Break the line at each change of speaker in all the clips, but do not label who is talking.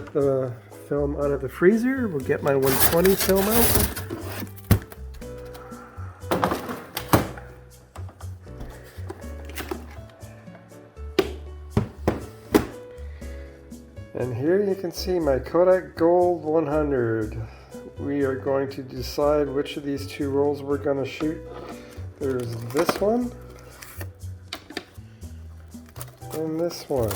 get the film out of the freezer. We'll get my 120 film out. And here you can see my Kodak Gold 100. We are going to decide which of these two rolls we're going to shoot. There's this one and this one.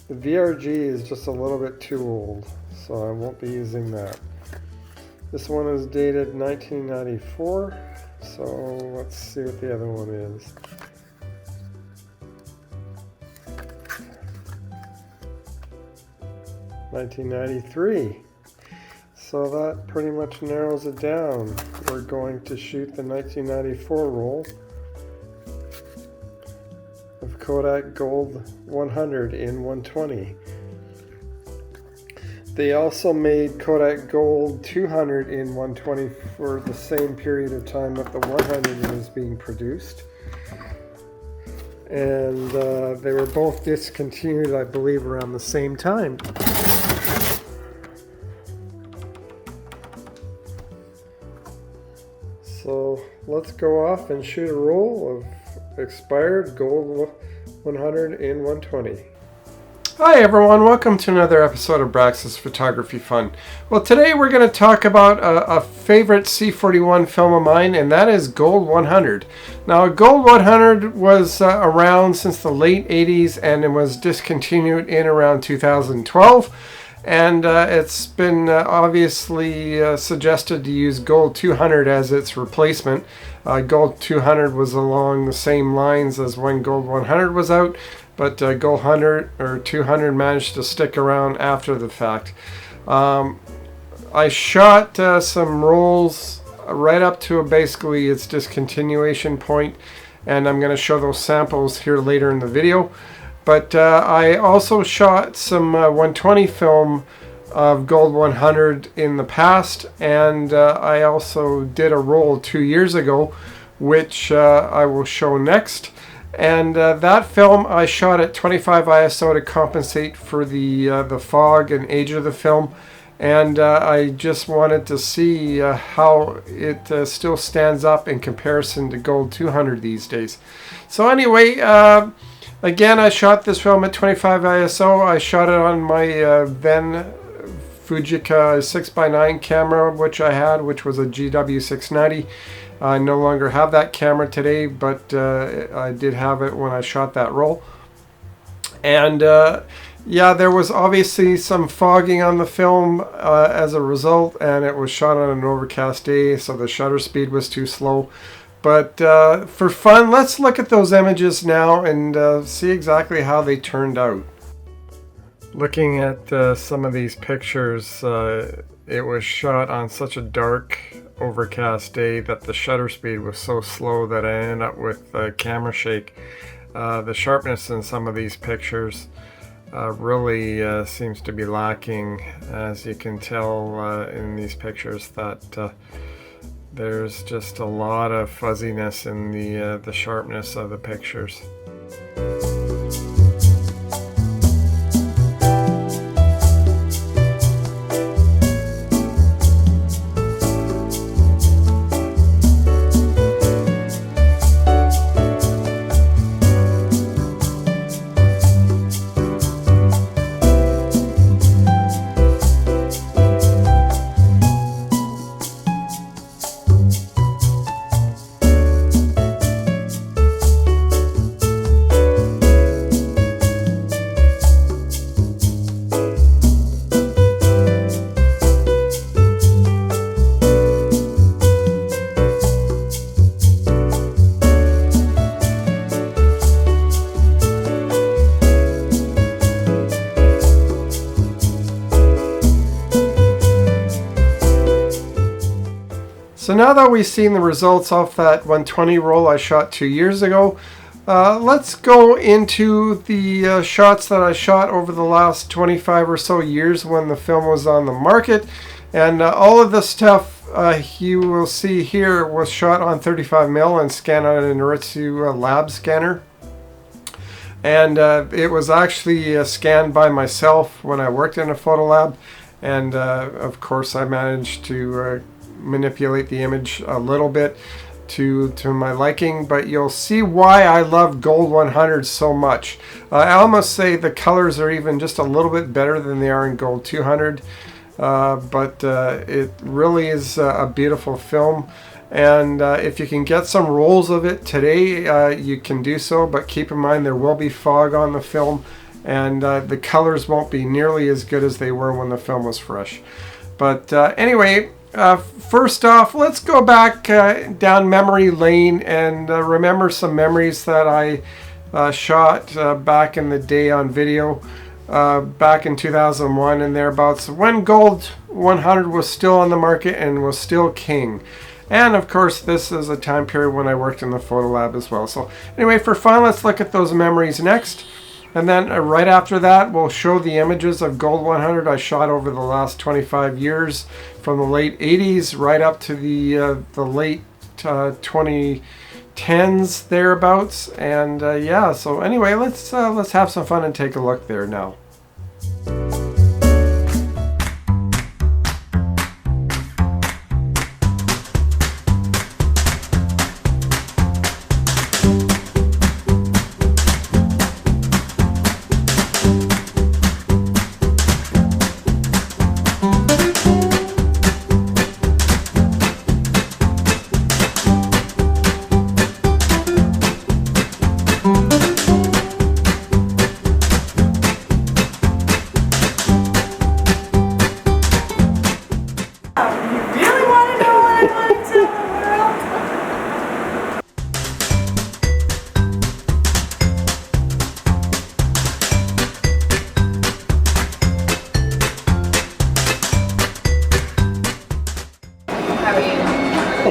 The VRG is just a little bit too old, so I won't be using that. This one is dated 1994, so let's see what the other one is. $1993. So that pretty much narrows it down. We're going to shoot the 1994 roll of Kodak Gold 100 in 120. They also made Kodak Gold 200 in 120 for the same period of time that the 100 was being produced. And they were both discontinued, I believe, around the same time. So let's go off and shoot a roll of expired Gold 100 in 120. Hi everyone, welcome to another episode of Braxus Photography Fun. Well, today we're going to talk about a favorite C41 film of mine, and that is Gold 100. Now, Gold 100 was around since the late 80s, and it was discontinued in around 2012. And it's been obviously suggested to use Gold 200 as its replacement. Gold 200 was along the same lines as when Gold 100 was out, but Gold 100 or 200 managed to stick around after the fact. I shot some rolls right up to basically its discontinuation point, and I'm going to show those samples here later in the video. But I also shot some 120 film of Gold 100 in the past, and I also did a roll 2 years ago, which I will show next. And that film I shot at 25 ISO to compensate for the fog and age of the film. And I just wanted to see how it still stands up in comparison to Gold 200 these days. So anyway, again, I shot this film at 25 ISO. I shot it on my then Fujica 6x9 camera, which I had, which was a GW690. I no longer have that camera today, but I did have it when I shot that roll. And yeah, there was obviously some fogging on the film as a result, and it was shot on an overcast day, so the shutter speed was too slow. But for fun, let's look at those images now and see exactly how they turned out. Looking at some of these pictures, it was shot on such a dark, overcast day that the shutter speed was so slow that I ended up with camera shake. The sharpness in some of these pictures really seems to be lacking, as you can tell in these pictures that there's just a lot of fuzziness in the sharpness of the pictures. So now that we've seen the results off that 120 roll I shot 2 years ago, let's go into the shots that I shot over the last 25 or so years when the film was on the market. And all of the stuff you will see here was shot on 35mm and scanned on a Noritsu lab scanner. And it was actually scanned by myself when I worked in a photo lab. And of course I managed to manipulate the image a little bit to my liking, but you'll see why I love Gold 100 so much. I almost say the colors are even just a little bit better than they are in Gold 200, but it really is a beautiful film. And if you can get some rolls of it today, you can do so, but keep in mind there will be fog on the film, and the colors won't be nearly as good as they were when the film was fresh. But anyway, first off, let's go back down memory lane and remember some memories that I shot back in the day on video, back in 2001 and thereabouts, when Gold 100 was still on the market and was still king. And of course, this is a time period when I worked in the photo lab as well. So anyway, for fun, let's look at those memories next. And then right after that, we'll show the images of Gold 100 I shot over the last 25 years, from the late 80s right up to the late 2010s thereabouts. And yeah, so anyway, let's have some fun and take a look there now.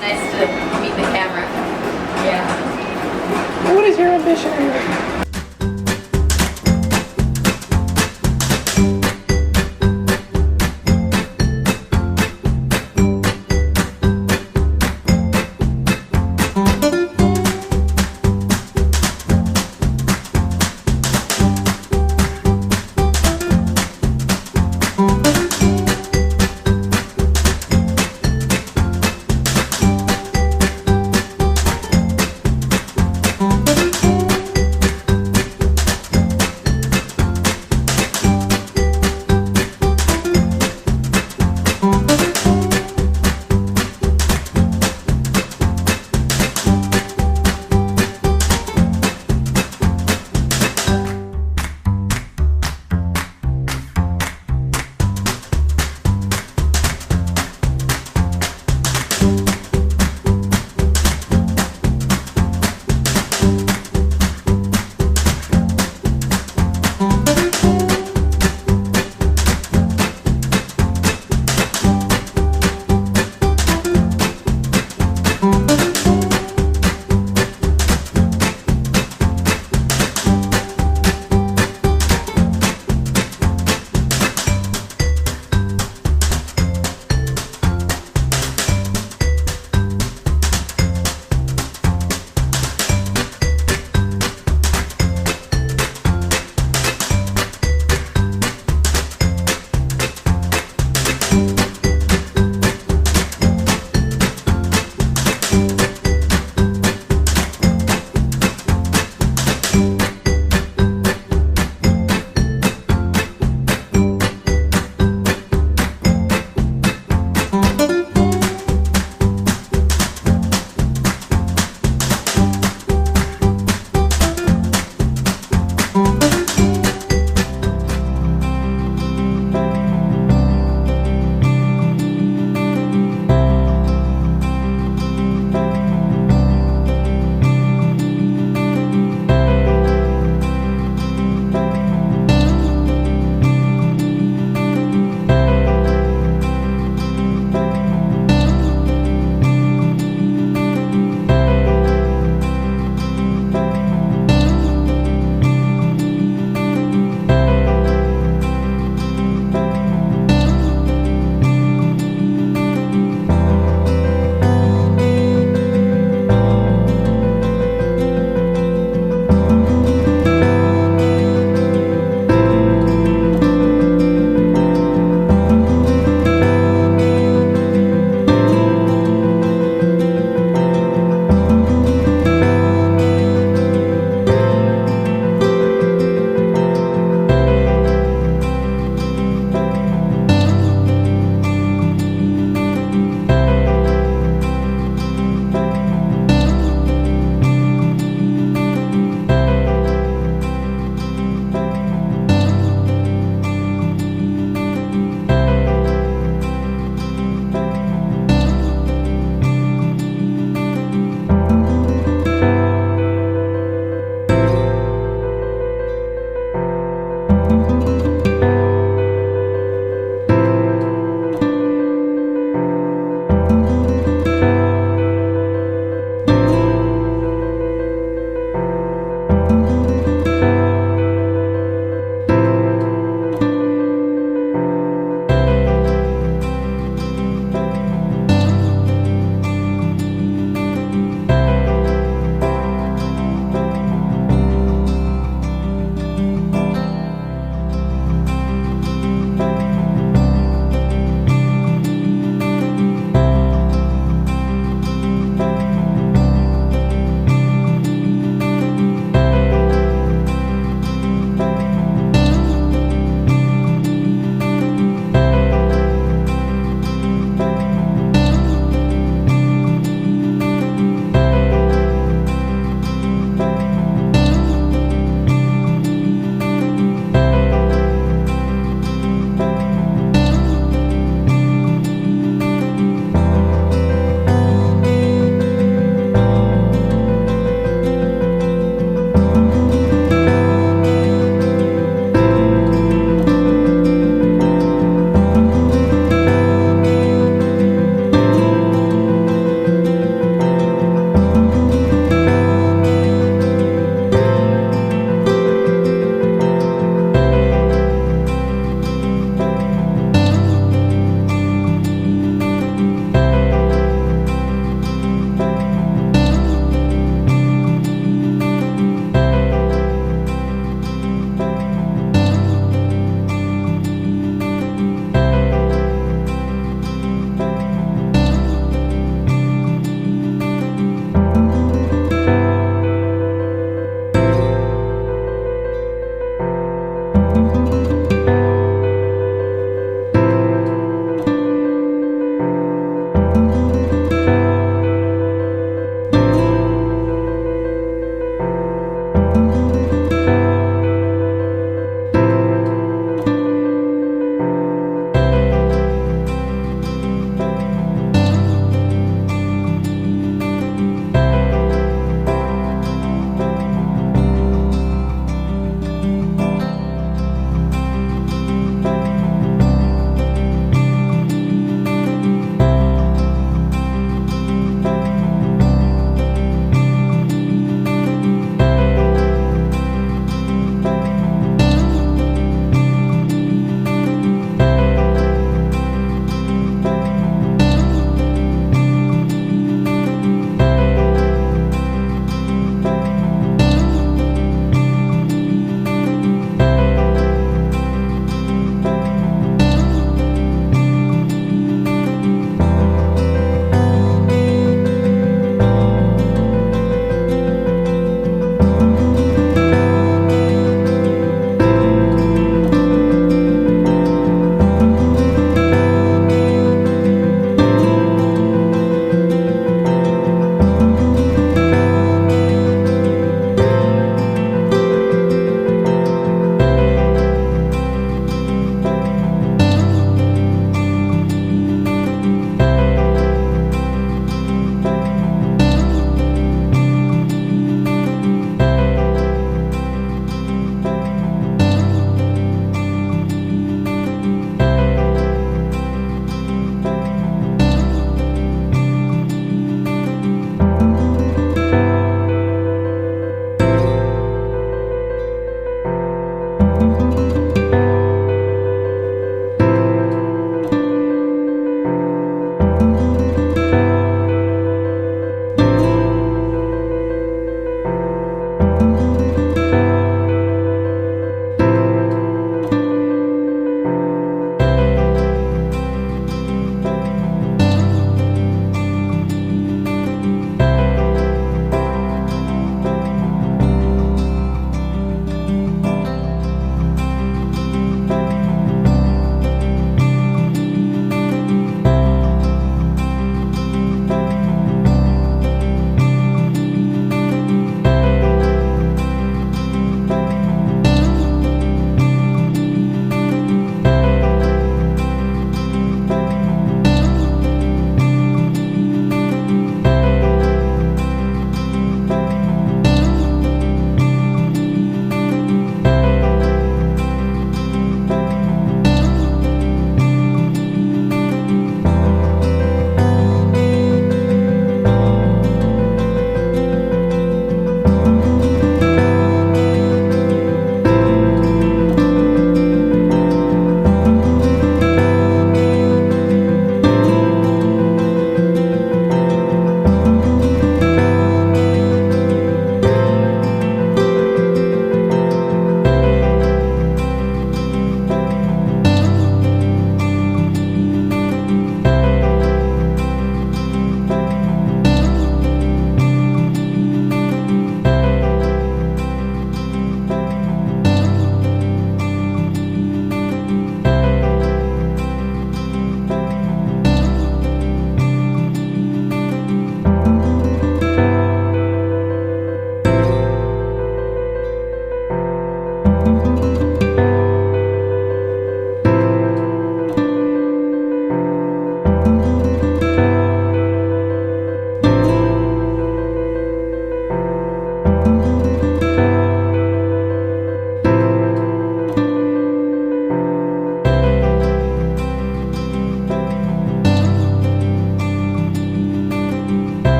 Nice to meet the camera. Yeah.
What is your ambition here?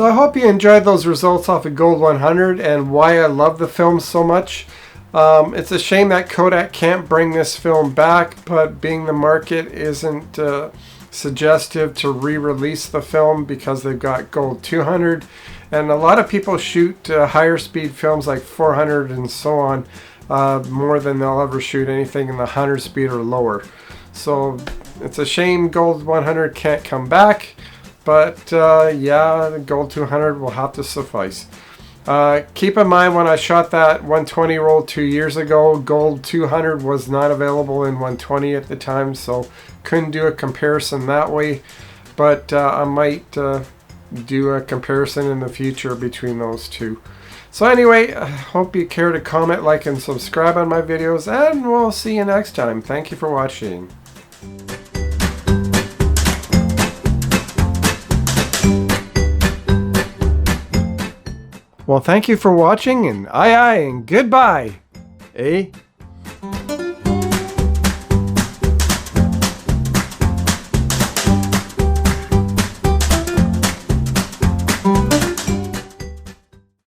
So I hope you enjoyed those results off of Gold 100 and why I love the film so much. It's a shame that Kodak can't bring this film back, but being the market isn't suggestive to re-release the film because they've got Gold 200, and a lot of people shoot higher speed films like 400 and so on more than they'll ever shoot anything in the 100 speed or lower. So it's a shame Gold 100 can't come back, but yeah, the Gold 200 will have to suffice. Keep in mind, when I shot that 120 roll 2 years ago, Gold 200 was not available in 120 at the time, so couldn't do a comparison that way. But I might do a comparison in the future between those two. So anyway, I hope you care to comment, like, and subscribe on my videos, and we'll see you next time. Thank you for watching. Well, thank you for watching, and aye and goodbye. Eh?